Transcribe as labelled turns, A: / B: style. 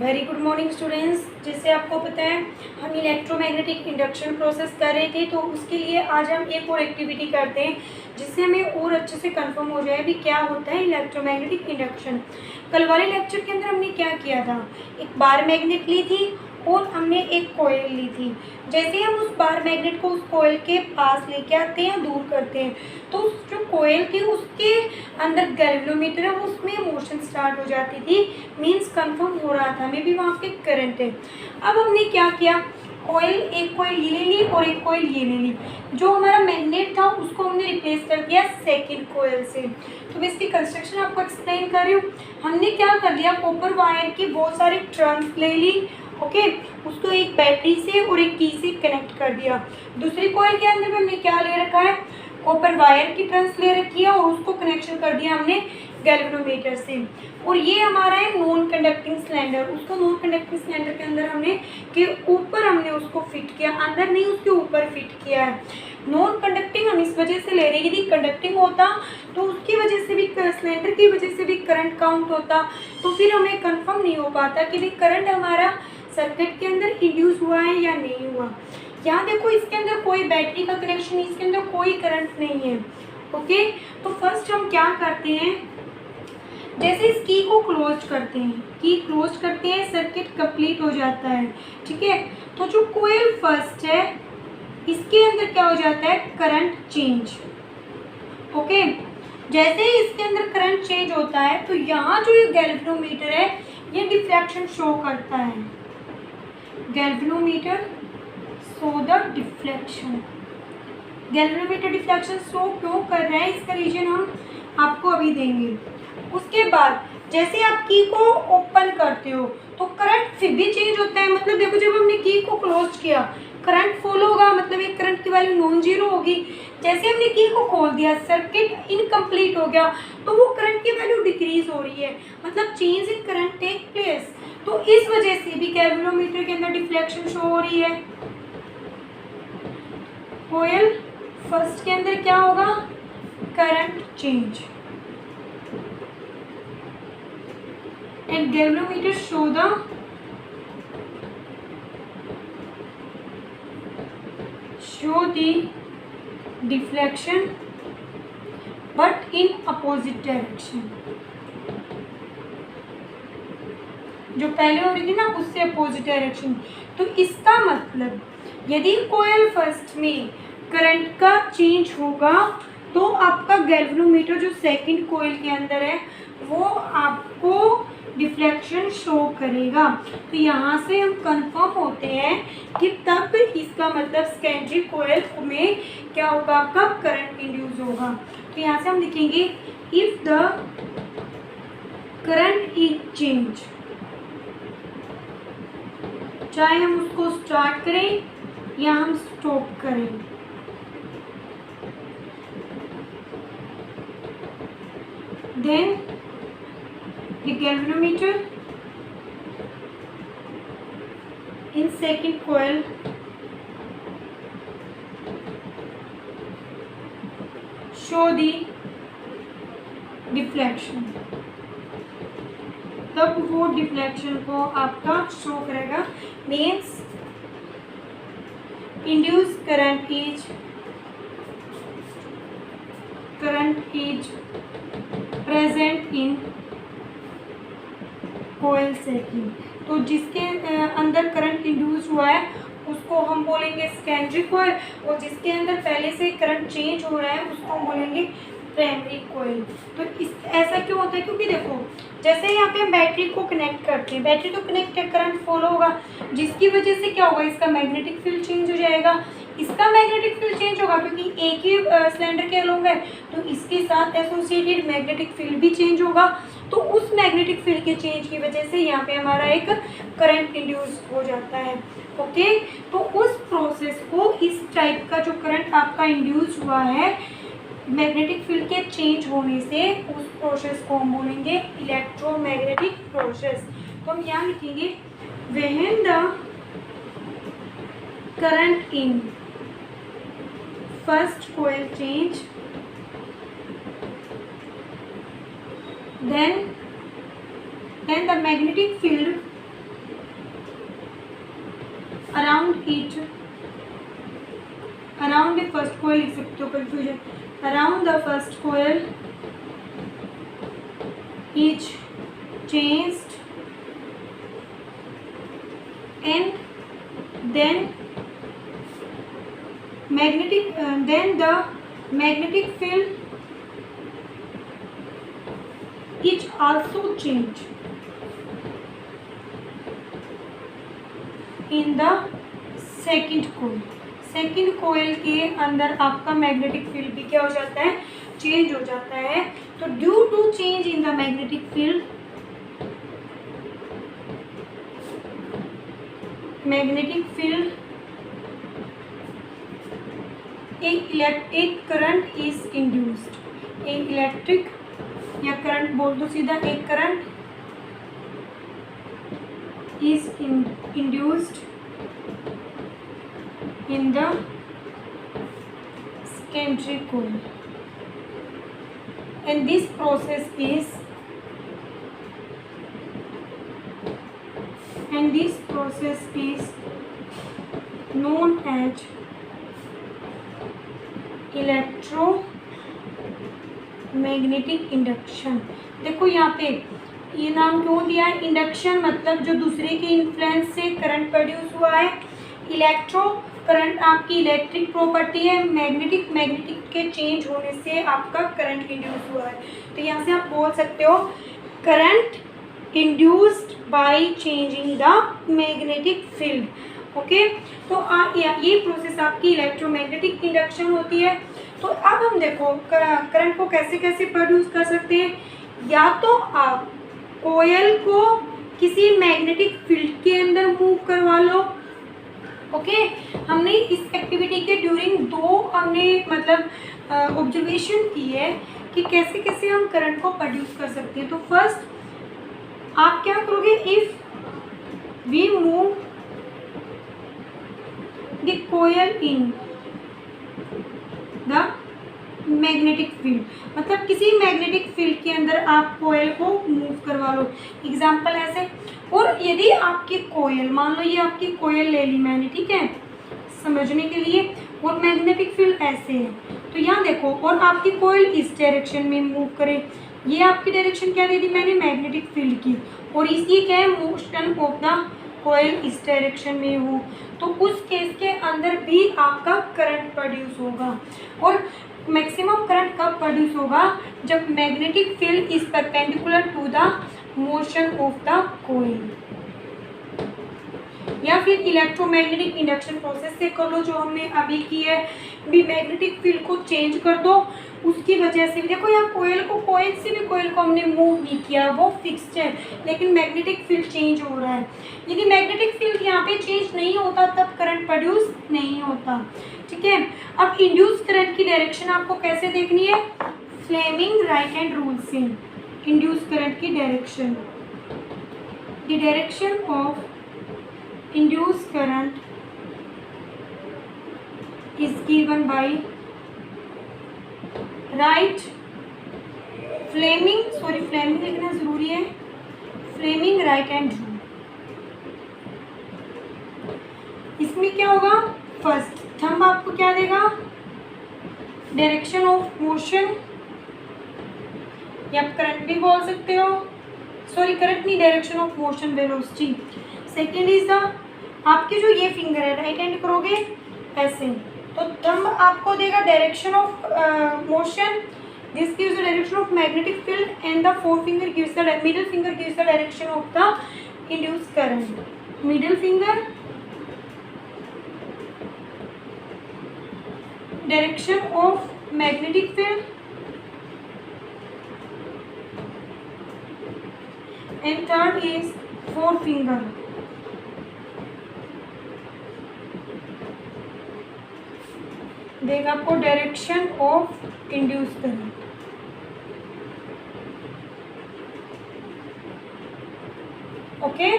A: Very good morning students. जैसे आपको पता है हम इलेक्ट्रोमैग्नेटिक इंडक्शन प्रोसेस कर रहे थे, तो उसके लिए आज हम एक और एक्टिविटी करते हैं जिससे हमें और अच्छे से कंफर्म हो जाए भी क्या होता है इलेक्ट्रोमैग्नेटिक इंडक्शन। कल वाले लेक्चर के अंदर हमने क्या किया था, एक बार मैग्नेट ली थी और हमने एक कोयल ली थी। जैसे हम उस बार मैग्नेट को उस कोयल के पास लेके आते हैं, दूर करते हैं, तो उस जो कोयल थी उसके अंदर गैल्वेनोमीटर है उसमें मोशन स्टार्ट हो जाती थी। मींस कंफर्म हो रहा था हमें भी वहाँ पे करंट है। अब हमने क्या किया, एक कोयल ये ले ली और एक कोयल ये ले ली। जो हमारा मैग्नेट था उसको हमने रिप्लेस कर दिया सेकेंड कोयल से। तो मैं इसकी कंस्ट्रक्शन आपको एक्सप्लेन कर रही हूँ। हमने क्या कर लिया, कॉपर वायर की बहुत सारे टर्न्स ले ली, ओके, उसको एक बैटरी से और एक की से कनेक्ट कर दिया। दूसरी कॉइल के अंदर में हमने क्या ले रखा है, कॉपर वायर की टर्न्स ले रखी है और उसको कनेक्शन कर दिया हमने गैल्वेनोमीटर से। और ये हमारा है नॉन कंडक्टिंग सिलेंडर। उसको नॉन कंडक्टिंग सिलेंडर के अंदर हमने के ऊपर हमने उसको फिट किया, अंदर नहीं उसके ऊपर फिट किया है। नॉन कंडक्टिंग हम इस वजह से ले रहे हैं, यदि कंडक्टिंग होता तो उसकी वजह से भी, सिलेंडर की वजह से भी करंट काउंट होता, तो फिर हमें कंफर्म नहीं हो पाता कि भाई करंट हमारा सर्किट के अंदर इंड्यूस हुआ है या नहीं हुआ। यहाँ देखो इसके अंदर कोई बैटरी का कनेक्शन नहीं, इसके अंदर कोई करंट नहीं है, ओके। तो फर्स्ट हम क्या करते हैं, जैसे इस की को क्लोज करते हैं, की क्लोज करते हैं, सर्किट कंप्लीट हो जाता है, ठीक है। तो जो कोयल फर्स्ट है इसके अंदर क्या हो जाता है, करंट चेंज, ओके। जैसे ही इसके अंदर करंट चेंज होता है तो यहाँ जो ये गैल्वेनोमीटर है ये डिफ्रैक्शन शो करता है। Galvanometer show the deflection. Galvanometer deflection show क्यों कर रहा है, इसका रीजन हम आपको अभी देंगे। उसके बाद जैसे आप की को ओपन करते हो तो करंट फिर भी चेंज होता है। मतलब देखो जब हमने की को क्लोज किया करंट फॉलो होगा, मतलब एक करंट की वैल्यू नॉन जीरो होगी। जैसे हमने की को खोल दिया सर्किट इनकम्प्लीट हो गया, तो वो करंट की वैल्यू डिक्रीज हो रही है, मतलब change in current take place. तो इस वजह से भी गैल्वेनोमीटर के अंदर डिफ्लेक्शन शो हो रही है। कोयल फर्स्ट के अंदर क्या होगा, current change, and galvanometer show the deflection but in opposite direction। जो पहले हो रही थी ना उससे अपोजिट डायरेक्शन। तो इसका मतलब यदि कोयल फर्स्ट में करंट का चेंज होगा तो आपका गैल्वेनोमीटर जो सेकंड कोयल के अंदर है वो आपको डिफ्लेक्शन शो करेगा। तो यहाँ से हम कंफर्म होते हैं कि तब इसका मतलब सेकेंडरी कोयल में क्या होगा, आपका करंट इंड्यूस होगा। तो यहाँ से हम लिखेंगे if the current is change, चाहे हम उसको स्टार्ट करें या हम स्टॉप करें, then the galvanometer in second coil show the deflection। तब वो डिफ्लेक्शन को आपका शो करेगा, means induce current is present in coil second. तो जिसके अंदर करंट इंड्यूस हुआ है उसको हम बोलेंगे सेकेंडरी कोयल, और जिसके अंदर पहले से करंट चेंज हो रहा है उसको हम बोलेंगे प्राइमरी कोयल। तो ऐसा क्यों होता है, क्योंकि देखो जैसे यहाँ पे हम बैटरी को कनेक्ट करते हैं, बैटरी तो कनेक्ट है, करंट फॉलो होगा, जिसकी वजह से क्या होगा, इसका मैग्नेटिक फील्ड चेंज हो जाएगा। इसका मैग्नेटिक फील्ड चेंज होगा क्योंकि एक ही सिलेंडर के अलोंग है, तो इसके साथ एसोसिएटेड मैग्नेटिक फील्ड भी चेंज होगा। तो उस मैग्नेटिक फील्ड के चेंज की वजह से यहाँ पे हमारा एक करंट इंड्यूस हो जाता है, ओके। तो उस प्रोसेस को, इस टाइप का जो करंट आपका इंड्यूस हुआ है मैग्नेटिक फील्ड के चेंज होने से, उस प्रोसेस को हम बोलेंगे इलेक्ट्रोमैग्नेटिक प्रोसेस। तो हम यहाँ लिखेंगे when the current in first coil change then the magnetic field the first coil लिख सकते हो, confusion, around the first coil is changed and then the magnetic field is also changed in the second coil. Second coil के अंदर आपका magnetic field भी क्या हो जाता है, चेंज हो जाता है. तो due to change in the magnetic field, magnetic field एक करंट इज इंड्यूस्ड, एक इलेक्ट्रिक या करंट बोल दो सीधा, एक current is induced in the secondary coil and this process is known as electromagnetic induction. देखो यहाँ पे ये नाम क्यों दिया है, इंडक्शन मतलब जो दूसरे के इन्फ्लुएंस से करंट प्रोड्यूस हुआ है. इलेक्ट्रो करंट आपकी इलेक्ट्रिक प्रॉपर्टी है, मैग्नेटिक के चेंज होने से आपका करंट इंड्यूस हुआ है. तो यहाँ से आप बोल सकते हो current induced by changing the magnetic field. Okay, तो ये प्रोसेस आपकी इलेक्ट्रोमैग्नेटिक इंडक्शन होती है. तो अब हम देखो करंट को कैसे कैसे प्रोड्यूस कर सकते हैं. या तो आप कोयल को किसी मैग्नेटिक फील्ड के अंदर मूव करवा लो. ओके, हमने इस एक्टिविटी के ड्यूरिंग हमने मतलब ऑब्जर्वेशन की है कि कैसे कैसे हम करंट को प्रोड्यूस कर सकते हैं. तो फर्स्ट आप क्या करोगे, if we move the coil in the magnetic field, मतलब किसी मैग्नेटिक फील्ड के अंदर आप कोयल को मूव करवा लो. एग्जाम्पल ऐसे, और यदि आपकी कोयल, मान लो ये आपकी कोयल ले ली मैंने, ठीक है, समझने के लिए, और मैग्नेटिक फील्ड ऐसे है. तो यहाँ देखो, और आपकी कोयल इस डायरेक्शन में मूव करे, ये आपकी डायरेक्शन क्या दे दी मैंने, मैग्नेटिक फील्ड की, और इसकी क्या है, मोशन ऑफ द कोयल इस डायरेक्शन में हो. तो उस केस के अंदर भी आपका करंट प्रोड्यूस होगा. और मैक्सिमम करंट कब प्रोड्यूस होगा, जब magnetic field is perpendicular to the motion of the coil. या फिर इलेक्ट्रोमैग्नेटिक इंडक्शन प्रोसेस से कर लो जो हमने अभी की है, भी मैग्नेटिक फील्ड को चेंज कर दो. उसकी वजह से भी देखो, यहाँ कोयल को हमने मूव नहीं किया, वो फिक्स्ड है, लेकिन मैग्नेटिक फील्ड चेंज हो रहा है. यदि मैग्नेटिक फील्ड यहाँ पे चेंज नहीं होता तब करंट प्रोड्यूस नहीं होता. ठीक है, अब इंड्यूस करंट की डायरेक्शन आपको कैसे देखनी है, फ्लेमिंग राइट हैंड रूल से. इंड्यूस करंट की direction, the direction of induced current is given by right Fleming लिखना जरूरी है, Fleming राइट हैंड रूल. इसमें क्या होगा, फर्स्ट थंब आपको क्या देगा, डायरेक्शन ऑफ मोशन, या आप करंट भी बोल सकते हो, करंट नहीं, direction of motion, velocity. Second is the, आपके जो ये फिंगर है राइट हैंड करोगे ऐसे, तो थंब आपको देगा direction of motion, this gives the direction of magnetic field, and the four finger gives the, middle finger gives the direction of the induced current. Middle finger direction of magnetic field, and third is four finger देगा आपको direction of induce current. Okay